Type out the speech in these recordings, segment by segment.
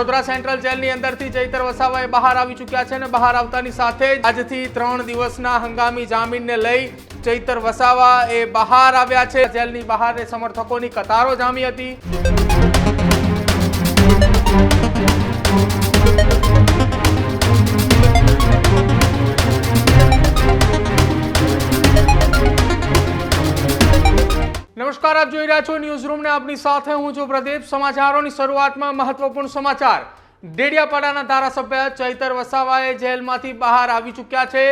Vadodara central જેલની અંદરથી ચૈતર વસાવા બહાર આવી ચૂક્યા છે અને બહાર આવતાની સાથે જ આજથી 3 દિવસના હંગામી જામીનને લઈ ચૈતર વસાવા એ બહાર આવ્યા છે। જેલની બહાર સમર્થકોની કતારો જામી હતી। नमस्कार, आप જોઈ રહ્યા છો ન્યૂઝ રૂમ ને આપની સાથે હું છું પ્રદીપ। સમાચારોની શરૂઆતમાં મહત્વપૂર્ણ સમાચાર। ડેડિયાપાડાના ધારાસભ્ય ચૈતર વસાવાએ જેલમાંથી બહાર આવી ચૂક્યા છે।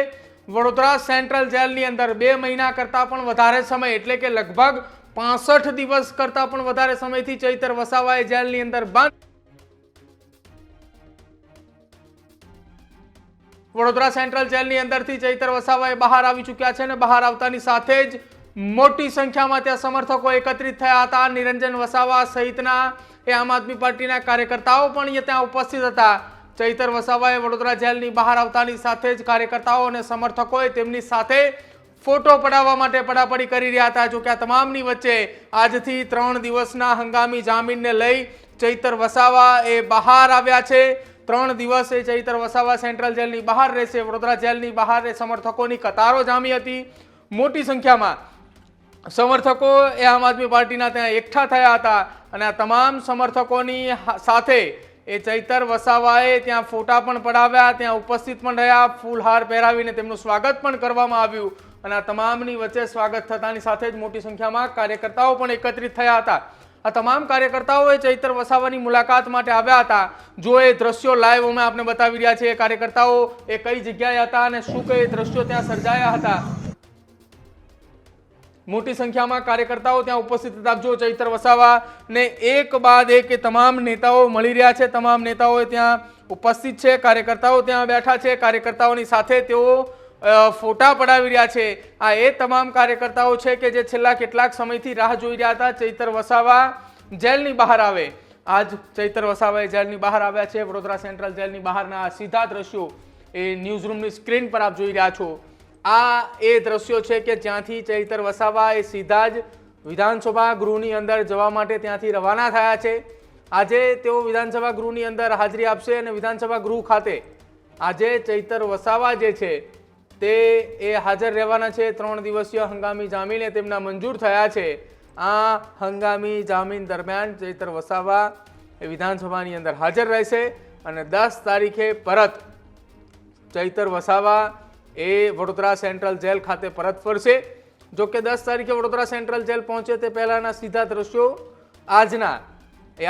વડોદરા સેન્ટ્રલ જેલની અંદર 2 મહિના કરતા પણ વધારે સમય એટલે કે લગભગ 65 દિવસ કરતા પણ વધારે સમયથી ચૈતર વસાવાએ જેલની અંદર બંધ। વડોદરા સેન્ટ્રલ જેલની અંદરથી ચૈતર વસાવાએ બહાર આવી ચૂક્યા છે અને બહાર આવતાની સાથે જ મોટી સંખ્યામાં ત્યાં સમર્થકો એકત્રિત થયા હતા। નિરંજન વસાવા સહિતના એ આમ આદમી પાર્ટીના કાર્યકર્તાઓ પણ ત્યાં ઉપસ્થિત હતા। ચૈતર વસાવાએ વડોદરા જેલની બહાર આવતાની સાથે જ કાર્યકર્તાઓ અને સમર્થકોએ તેમની સાથે ફોટો પડાવવા માટે પડાપડી કરી રહ્યા હતા। જો કે આ તમામની વચ્ચે આજથી 3 દિવસના હંગામી જામીનને લઈ ચૈતર વસાવા એ બહાર આવ્યા છે। 3 દિવસે ચૈતર વસાવા સેન્ટ્રલ જેલની બહાર રહેશે। વડોદરા જેલની બહાર સમર્થકોની કતારો જામી હતી। મોટી સંખ્યામાં સમર્થકો એ આમ આદમી પાર્ટીના ત્યાં એકઠા થયા હતા અને આ તમામ સમર્થકોની સાથે એ ચૈતર વસાવાએ ત્યાં ફોટા પણ પડાવ્યા, ત્યાં ઉપસ્થિત પણ રહ્યા, ફૂલહાર પહેરાવીને તેમનું સ્વાગત પણ કરવામાં આવ્યું અને આ તમામની વચ્ચે સ્વાગત થતાની સાથે જ મોટી સંખ્યામાં કાર્યકર્તાઓ પણ એકત્રિત થયા હતા। આ તમામ કાર્યકર્તાઓ ચૈતર વસાવાની મુલાકાત માટે આવ્યા હતા। જો એ દ્રશ્યો લાઈવ અમે આપને બતાવી રહ્યા છીએ, કાર્યકર્તાઓ એ કઈ જગ્યાએ હતા અને શું કઈ દ્રશ્યો ત્યાં સર્જાયા હતા। મોટી સંખ્યામાં કાર્યકર્તાઓ ત્યાં ઉપસ્થિત હતા। જો ચૈતર વસાવા ને એક બાદ એક તમામ નેતાઓ મળી રહ્યા છે, તમામ નેતાઓ ત્યાં ઉપસ્થિત છે, કાર્યકર્તાઓ ત્યાં બેઠા છે, કાર્યકર્તાઓની સાથે તેઓ ફોટા પડાવી રહ્યા છે। આ એ તમામ કાર્યકર્તાઓ છે કે જે છેલ્લા કેટલાક સમયથી રાહ જોઈ રહ્યા હતા ચૈતર વસાવા જેલની બહાર આવે। આજ ચૈતર વસાવા જેલની બહાર આવ્યા છે। વડોદરા સેન્ટ્રલ જેલની બહારના સીધા દ્રશ્યો એ ન્યૂઝ રૂમની સ્ક્રીન પર આપ જોઈ રહ્યા છો। આ એ દ્રશ્યો છે કે જ્યાંથી ચૈતર વસાવા એ સીધા જ વિધાનસભા ગૃહની અંદર જવા માટે ત્યાંથી રવાના થયા છે। આજે તેઓ વિધાનસભા ગૃહની અંદર હાજરી આપશે અને વિધાનસભા ગૃહ ખાતે આજે ચૈતર વસાવા જે છે તે એ હાજર રહેવાના છે। 3 દિવસીય હંગામી જામીન તેમના મંજૂર થયા છે। આ હંગામી જામીન દરમિયાન ચૈતર વસાવા એ વિધાનસભાની અંદર હાજર રહેશે અને 10 તારીખે પરત ચૈતર વસાવા એ વડોદરા સેન્ટ્રલ જેલ ખાતે પરત ફરશે। જો કે 10 તારીખે વડોદરા સેન્ટ્રલ જેલ પહોંચે તે પહેલાના સીધા દ્રશ્યો આજના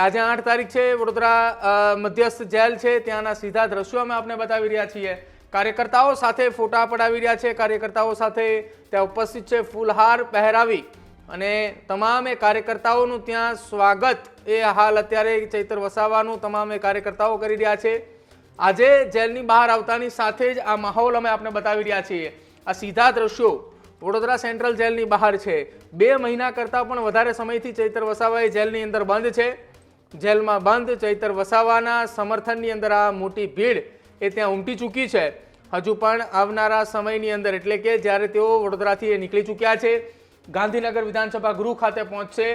આજે 8 તારીખ છે, વડોદરા મધ્યસ્થ જેલ છે ત્યાંના સીધા દ્રશ્યો અમે આપને બતાવી રહ્યા છીએ। કાર્યકર્તાઓ સાથે ફોટા પડાવી રહ્યા છે, કાર્યકર્તાઓ સાથે ત્યાં ઉપસ્થિત છે, ફૂલહાર પહેરાવી અને તમામે કાર્યકર્તાઓનું ત્યાં સ્વાગત એ હાલ અત્યારે ચૈતર વસાવાનું તમામે કાર્યકર્તાઓ કરી રહ્યા છે। આજે જેલની બહાર આવતાની સાથે જ આ માહોલ અમે આપને બતાવી રહ્યા છીએ। આ સીધા દ્રશ્યો વડોદરા સેન્ટ્રલ જેલની બહાર છે। 2 મહિના કરતાં પણ વધારે સમયથી ચૈતર વસાવા જેલની અંદર બંધ છે। જેલમાં બંધ ચૈતર વસાવાના સમર્થનની અંદર આ મોટી ભીડ એ ત્યાં ઉમટી ચૂકી છે। હજુ પણ આવનારા સમયની અંદર એટલે કે જ્યારે તેઓ વડોદરાથી નીકળી ચૂક્યા છે, ગાંધીનગર વિધાનસભા ગૃહ ખાતે પહોંચશે,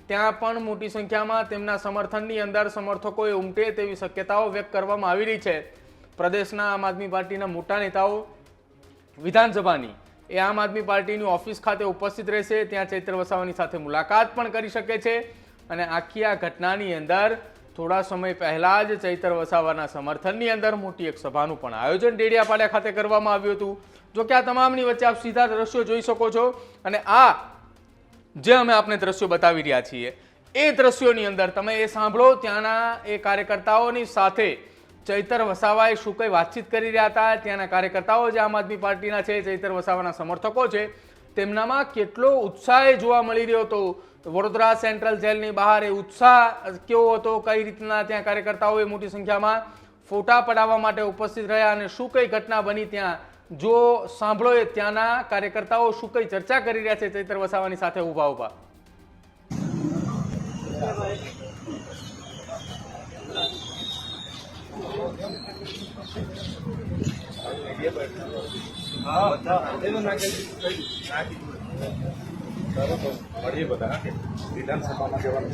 ત્યાં પણ મોટી સંખ્યામાં તેમના સમર્થનની અંદર સમર્થકોએ ઉમટે તેવી શક્યતાઓ વ્યક્ત કરવામાં આવી રહી છે। પ્રદેશના આમ આદમી પાર્ટીના મોટા નેતાઓ વિધાનસભાની એ આમ આદમી પાર્ટીની ઓફિસ ખાતે ઉપસ્થિત રહેશે, ત્યાં ચૈતર વસાવાની સાથે મુલાકાત પણ કરી શકે છે અને આખી આ ઘટનાની અંદર થોડા સમય પહેલા જ ચૈતર વસાવાના સમર્થનની અંદર મોટી એક સભાનું પણ આયોજન ડેડિયાપાડા ખાતે કરવામાં આવ્યું હતું। જો કે આ તમામની વચ્ચે આપ સીધા દ્રશ્યો જોઈ શકો છો અને આ જે અમે આપને દ્રશ્યો બતાવી રહ્યા છીએ એ દ્રશ્યોની અંદર તમે એ સાંભળો ત્યાંના એ કાર્યકર્તાઓની સાથે ચૈતર વસાવાએ શું કઈ વાતચીત કરી રહ્યા હતા। ત્યાંના કાર્યકર્તાઓ જે આમ આદમી પાર્ટીના છે, ચૈતર વસાવાના સમર્થકો છે, તેમનામાં કેટલો ઉત્સાહ જોવા મળી રહ્યો હતો। વડોદરા સેન્ટ્રલ જેલની બહાર એ ઉત્સાહ કેવો હતો, કઈ રીતના ત્યાં કાર્યકર્તાઓએ મોટી સંખ્યામાં ફોટા પડાવવા માટે ઉપસ્થિત રહ્યા અને શું કઈ ઘટના બની ત્યાં જો સાંભળો એ ત્યાંના કાર્યકર્તાઓ શું કઈ ચર્ચા કરી રહ્યા છે ચૈતર વસાવાની સાથે ઊભા ઊભા। बढ़िया बता विधानसभा में जवान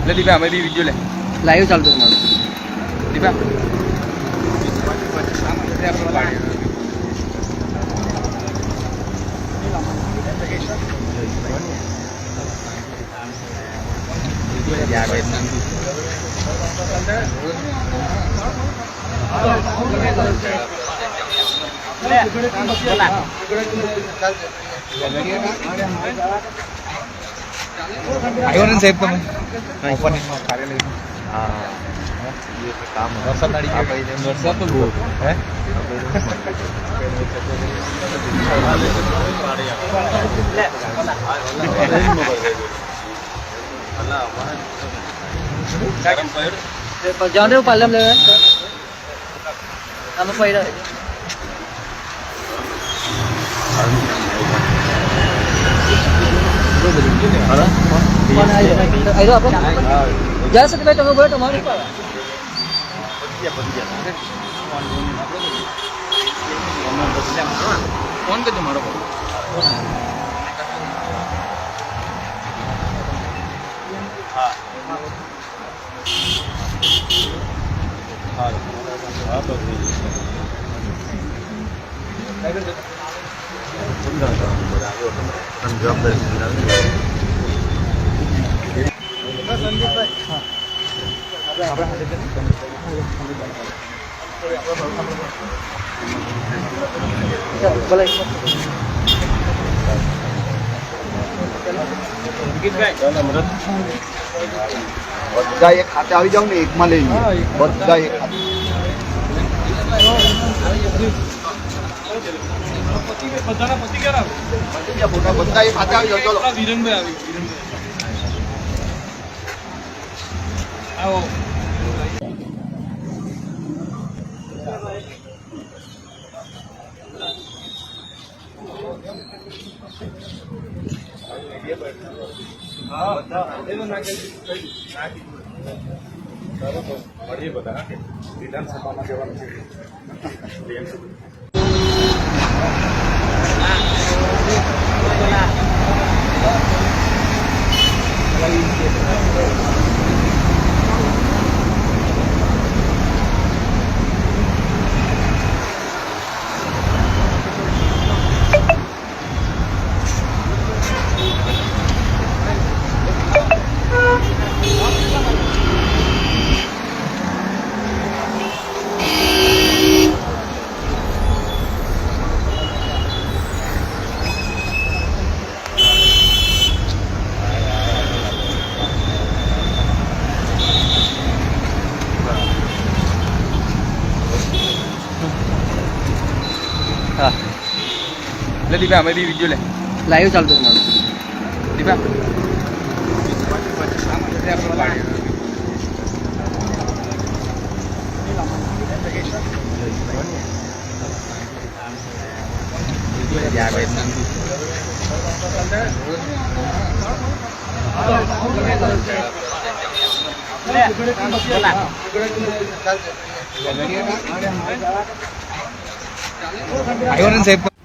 લે દીપા અમે બી વિડિયો લે લાઈવ ચાલતું છે મારું. દીપા આવ્યો ને સાહેબ તમે ઓપનિંગમાં કાર્યાલય કામ વરસાદ નાડી ગયો વરસાદ તો બહુ હે જાણ દે પાલમ લે અમે પૈડા આઈરો આપણે જરા સતી ભાઈ તમે બોલો તમારું ફોન કરજો મારો બધા એક ખાતે આવી જાવ ને એકમાં લઈ લો બધા એક ખાતે બધા એક ખાતે આવી જાવ ચલો મળીએ બધા વિધાનસભામાં જવાનું છે લે દીપા અમે બી વિડિયો લે લાઈવ ચાલતું છે મારું. દીપા આવ્યો ને સાહેબ